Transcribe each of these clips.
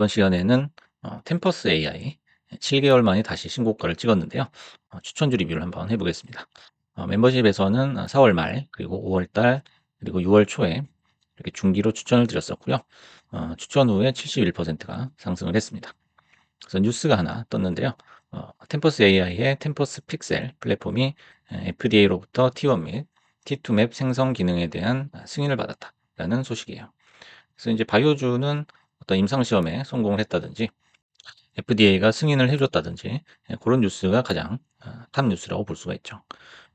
이번 시간에는 템퍼스 AI 7개월 만에 다시 신고가를 찍었는데요. 추천주 리뷰를 한번 해 보겠습니다. 멤버십에서는 4월 말 그리고 5월 달 그리고 6월 초에 이렇게 중기로 추천을 드렸었고요. 추천 후에 71%가 상승을 했습니다. 그래서 뉴스가 하나 떴는데요. 템퍼스 AI의 템퍼스 픽셀 플랫폼이 FDA로부터 T1 및 T2 맵 생성 기능에 대한 승인을 받았다라는 소식이에요. 그래서 이제 바이오주는 어떤 임상 시험에 성공을 했다든지 FDA가 승인을 해줬다든지 그런 뉴스가 가장 탑 뉴스라고 볼 수가 있죠.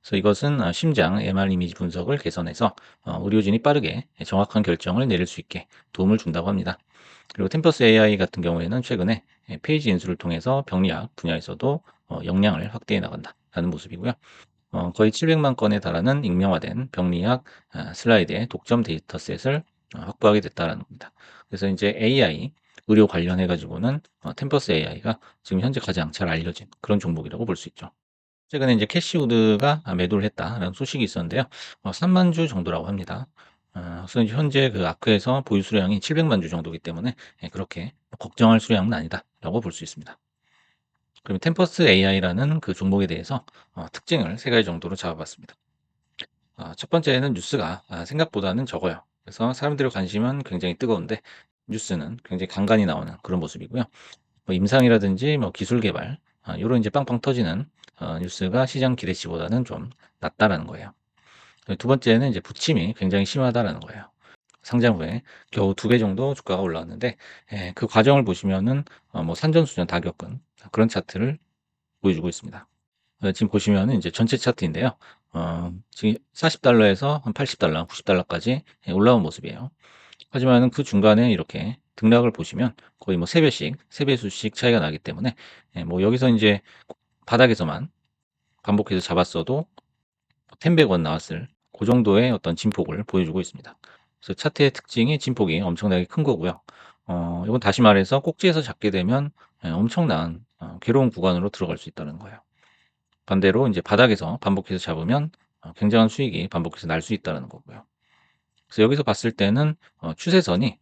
그래서 이것은 심장 MR 이미지 분석을 개선해서 의료진이 빠르게 정확한 결정을 내릴 수 있게 도움을 준다고 합니다. 그리고 템퍼스 AI 같은 경우에는 최근에 페이지 인수를 통해서 병리학 분야에서도 역량을 확대해 나간다라는 모습이고요. 거의 700만 건에 달하는 익명화된 병리학 슬라이드의 독점 데이터셋을 확보하게 됐다라는 겁니다. 그래서 이제 AI 의료 관련해 가지고는 템퍼스 AI가 지금 현재 가장 잘 알려진 그런 종목이라고 볼 수 있죠. 최근에 이제 캐시우드가 매도를 했다라는 소식이 있었는데요. 3만 주 정도라고 합니다. 그래서 이제 현재 그 아크에서 보유 수량이 700만 주 정도이기 때문에 그렇게 걱정할 수량은 아니다라고 볼 수 있습니다. 그럼 템퍼스 AI라는 그 종목에 대해서 특징을 세 가지 정도로 잡아봤습니다. 첫 번째는 뉴스가 생각보다는 적어요. 그래서 사람들의 관심은 굉장히 뜨거운데 뉴스는 굉장히 간간히 나오는 그런 모습이고요. 뭐 임상이라든지 뭐 기술 개발 요런 이제 빵빵 터지는 뉴스가 시장 기대치보다는 좀 낮다라는 거예요. 두 번째는 이제 부침이 굉장히 심하다라는 거예요. 상장 후에 겨우 2배 정도 주가가 올라왔는데 그 과정을 보시면은 뭐 산전수전 다 겪은 그런 차트를 보여주고 있습니다. 지금 보시면은 이제 전체 차트인데요. 지금 $40에서 한 $80, $90까지 올라온 모습이에요. 하지만은 그 중간에 이렇게 등락을 보시면 거의 뭐 3배씩, 3배수씩 차이가 나기 때문에 뭐 여기서 인제 바닥에서만 반복해서 잡았어도 10배권 나왔을 고 정도의 어떤 진폭을 보여주고 있습니다. 그래서 차트의 특징이 진폭이 엄청나게 큰 거고요. 이건 다시 말해서 꼭지에서 잡게 되면 엄청난 괴로운 구간으로 들어갈 수 있다는 거예요. 반대로 인제 바닥에서 반복해서 잡으면 굉장한 수익이 반복해서 날 수 있다라는 거고요. 그래서 여기서 봤을 때는 추세선이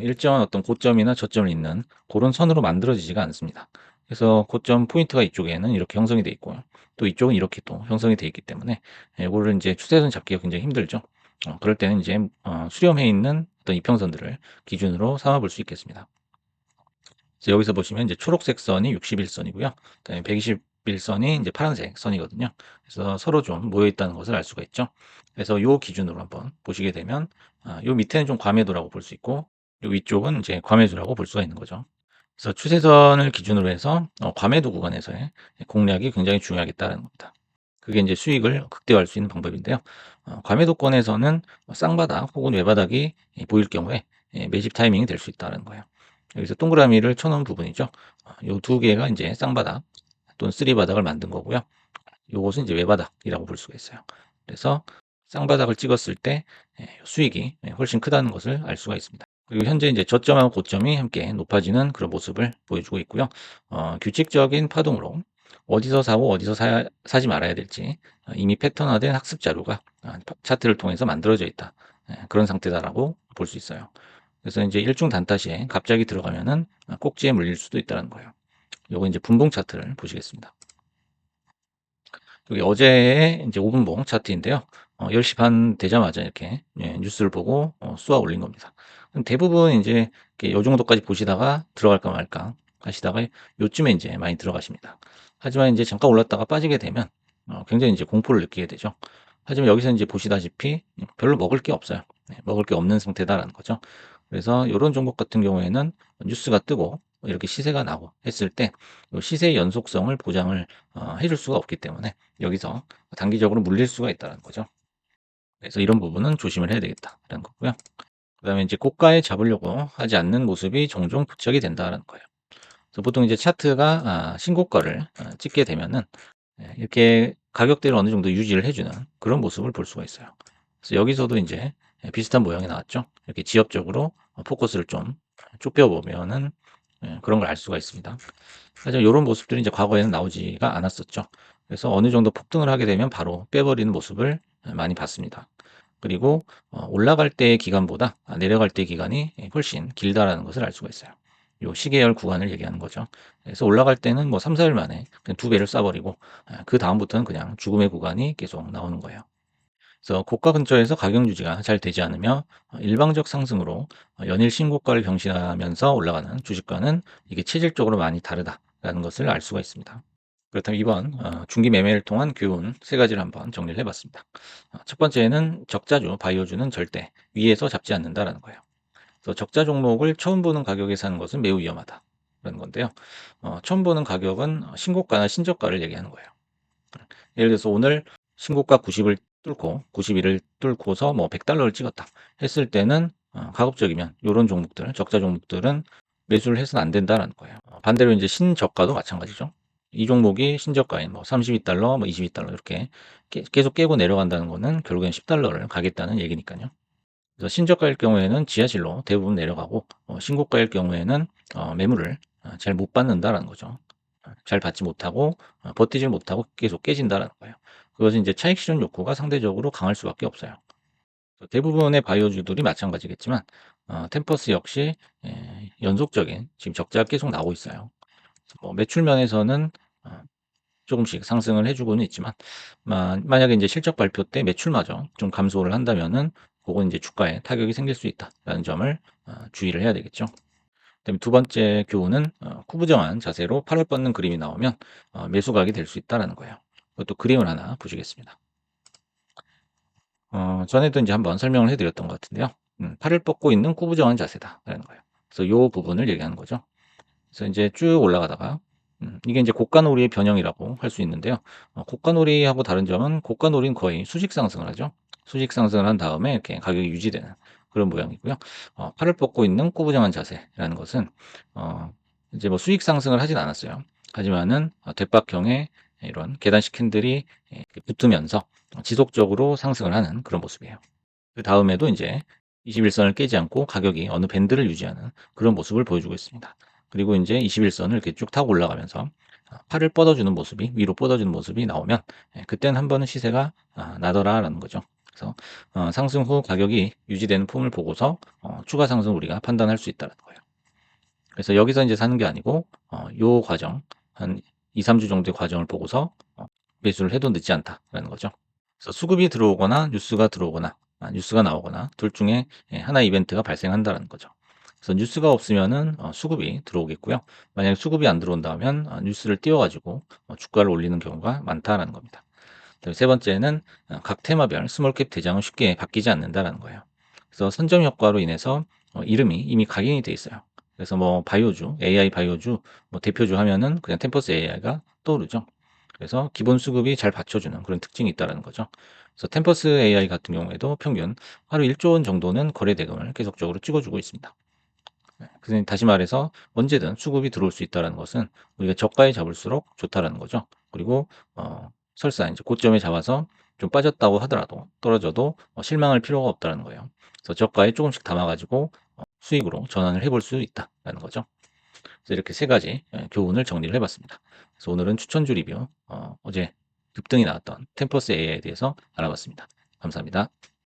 일정한 어떤 고점이나 저점을 잇는 고런 선으로 만들어지지가 않습니다. 그래서 고점 포인트가 이쪽에는 이렇게 형성이 돼 있고요. 또 이쪽은 이렇게 또 형성이 돼 있기 때문에 요거를 인제 추세선 잡기가 굉장히 힘들죠. 그럴 때는 이제 수렴해 있는 어떤 이평선들을 기준으로 삼아 볼 수 있겠습니다. 그래서 여기서 보시면 이제 초록색 선이 61 선이고요. 그다음에 121 선이 이제 파란색 선이거든요. 그래서 서로 좀 모여 있다는 것을 알 수가 있죠. 그래서 요 기준으로 한번 보시게 되면 요 밑에는 좀 과매도라고 볼 수 있고 요 위쪽은 이제 과매수라고 볼 수가 있는 거죠. 그래서 추세선을 기준으로 해서 과매도 구간에서의 공략이 굉장히 중요하겠다는 겁니다. 그게 이제 수익을 극대화할 수 있는 방법인데요. 과매도권에서는 쌍바닥 혹은 외바닥이 보일 경우에 매집 타이밍이 될 수 있다는 거예요. 여기서 동그라미를 쳐 놓은 부분이죠. 요 두 개가 인제 쌍바닥 또는 쓰리바닥을 만든 거고요. 요것은 이제 외바닥이라고 볼 수가 있어요. 그래서 쌍바닥을 찍었을 때 수익이 훨씬 크다는 것을 알 수가 있습니다. 그리고 현재 인제 저점하고 고점이 함께 높아지는 그런 모습을 보여주고 있고요. 규칙적인 파동으로 어디서 사고 어디서 사지 말아야 될지 이미 패턴화된 학습 자료가 차트를 통해서 만들어져 있다. 그런 상태다라고 볼 수 있어요. 그래서 인제 일중 단타 시에 갑자기 들어가면은 꼭지에 물릴 수도 있다는 거예요. 요거 인제 분봉 차트를 보시겠습니다. 여기 어제의 인제 5 분봉 차트인데요. 10시 반 되자마자 이렇게 뉴스를 보고 쏘아 올린 겁니다. 그럼 대부분 인제 이렇게 요 정도까지 보시다가 들어갈까 말까 하시다가 요쯤에 인제 많이 들어가십니다. 하지만 인제 잠깐 올랐다가 빠지게 되면 굉장히 인제 공포를 느끼게 되죠. 하지만 여기서 인제 보시다시피 별로 먹을 게 없어요. 먹을 게 없는 상태다라는 거죠. 그래서 요런 종목 같은 경우에는 뉴스가 뜨고 이렇게 시세가 나고 했을 때 요 시세의 연속성을 보장을 해줄 수가 없기 때문에 여기서 단기적으로 물릴 수가 있다는 거죠. 그래서 이런 부분은 조심을 해야 되겠다라는 거고요. 그다음에 이제 고가에 잡으려고 하지 않는 모습이 종종 포착이 된다라는 거예요. 그래서 보통 이제 차트가 신고가를 찍게 되면은 이렇게 가격대를 어느 정도 유지를 해 주는 그런 모습을 볼 수가 있어요. 그래서 여기서도 인제 비슷한 모양이 나왔죠. 이렇게 지엽적으로 포커스를 좀 좁혀 보면은 그런 걸 알 수가 있습니다. 하지만 요런 모습들이 이제 과거에는 나오지가 않았었죠. 그래서 어느 정도 폭등을 하게 되면 바로 빼버리는 모습을 많이 봤습니다. 그리고 올라갈 때의 기간보다 내려갈 때의 기간이 훨씬 길다라는 것을 알 수가 있어요. 요 시계열 구간을 얘기하는 거죠. 그래서 올라갈 때는 뭐 3-4일 만에 그냥 2배를 쏴 버리고 그다음부터는 그냥 죽음의 구간이 계속 나오는 거예요. 그래서 고가 근처에서 가격 유지가 잘 되지 않으며 일방적 상승으로 연일 신고가를 경신하면서 올라가는 주식과는 이게 체질적으로 많이 다르다라는 것을 알 수가 있습니다. 그렇다면 이번 중기 매매를 통한 교훈 세 가지를 한번 정리를 해 봤습니다. 첫 번째는 적자주, 바이오주는 절대 위에서 잡지 않는다라는 거예요. 그래서 적자 종목을 처음 보는 가격에 사는 것은 매우 위험하다라는 건데요. 처음 보는 가격은 신고가나 신저가를 얘기하는 거예요. 예를 들어서 오늘 신고가 90을 뚫고 91을 뚫고서 뭐 $100를 찍었다 했을 때는 가급적이면 요런 종목들, 적자 종목들은 매수를 해서는 안 된다라는 거예요. 반대로 이제 신저가도 마찬가지죠. 이 종목이 신저가인 뭐 $32, 뭐 $22 이렇게 계속 깨고 내려간다는 거는 결국엔 $10를 가겠다는 얘기니까요. 그래서 신저가일 경우에는 지하실로 대부분 내려가고 신고가일 경우에는 매물을 잘 못 받는다라는 거죠. 잘 받지 못하고 버티지 못하고 계속 깨진다라는 거예요. 그것은 이제 차익 실현 욕구가 상대적으로 강할 수밖에 없어요. 대부분의 바이오주들이 마찬가지겠지만 템퍼스 역시 연속적인 지금 적자가 계속 나오고 있어요. 뭐 매출 면에서는 어 조금씩 상승을 해 주고는 있지만 만약에 인제 실적 발표 때 매출마저 좀 감소를 한다면은 고건 인제 주가에 타격이 생길 수 있다라는 점을 주의를 해야 되겠죠. 그다음에 두 번째 교훈은 구부정한 자세로 팔을 뻗는 그림이 나오면 매수각이 될 수 있다라는 거예요. 그것도 그림을 하나 보시겠습니다. 전에도 인제 한번 설명을 해 드렸던 것 같은데요. 팔을 뻗고 있는 구부정한 자세다라는 거예요. 그래서 요 부분을 얘기하는 거죠. 그래서 인제 쭉 올라가다가 이게 인제 고가놀이의 변형이라고 할 수 있는데요. 고가놀이하고 다른 점은 고가놀이는 거의 수직 상승을 하죠. 수직 상승을 한 다음에 이렇게 가격이 유지되는 그런 모양이고요. 팔을 뻗고 있는 꾸부정한 자세라는 것은 어 이제 뭐 수직 상승을 하진 않았어요. 하지만은 돛박형의 이런 계단식 캔들이 이렇게 붙으면서 지속적으로 상승을 하는 그런 모습이에요. 그다음에도 인제 21 선을 깨지 않고 가격이 어느 밴드를 유지하는 그런 모습을 보여주고 있습니다. 그리고 인제 21 선을 이렇게 쭉 타고 올라가면서 팔을 뻗어주는 모습이 위로 뻗어주는 모습이 나오면 그때는 한 번은 시세가 나더라라는 거죠. 그래서 상승 후 가격이 유지되는 폼을 보고서 추가 상승 우리가 판단할 수 있다는 거예요. 그래서 여기서 인제 사는 게 아니고 요 과정 한 2-3주 정도의 과정을 보고서 매수를 해도 늦지 않다라는 거죠. 그래서 수급이 들어오거나 뉴스가 들어오거나 뉴스가 나오거나 둘 중에 하나의 이벤트가 발생한다는 거죠. 그래서 뉴스가 없으면은 수급이 들어오겠고요. 만약에 수급이 안 들어온다면 뉴스를 띄워 가지고 주가를 올리는 경우가 많다라는 겁니다. 그다음에 세 번째는 각 테마별 스몰캡 대장은 쉽게 바뀌지 않는다라는 거예요. 그래서 선점 효과로 인해서 이름이 이미 각인이 돼 있어요. 그래서 뭐 바이오주, AI 바이오주 뭐 대표주 하면은 그냥 템퍼스 AI가 떠오르죠. 그래서 기본 수급이 잘 받쳐주는 그런 특징이 있다라는 거죠. 그래서 템퍼스 AI 같은 경우에도 평균 하루 1조 원 정도는 거래 대금을 계속적으로 찍어주고 있습니다. 그래서 다시 말해서 언제든 수급이 들어올 수 있다는 것은 우리가 저가에 잡을수록 좋다라는 거죠. 그리고 설사 이제 고점에 잡아서 좀 빠졌다고 하더라도 떨어져도 실망할 필요가 없다는 거예요. 그래서 저가에 조금씩 담아가지고 수익으로 전환을 해볼 수 있다라는 거죠. 그래서 이렇게 세 가지 교훈을 정리를 해봤습니다. 그래서 오늘은 추천주 리뷰 어제 급등이 나왔던 템퍼스 AI에 대해서 알아봤습니다. 감사합니다.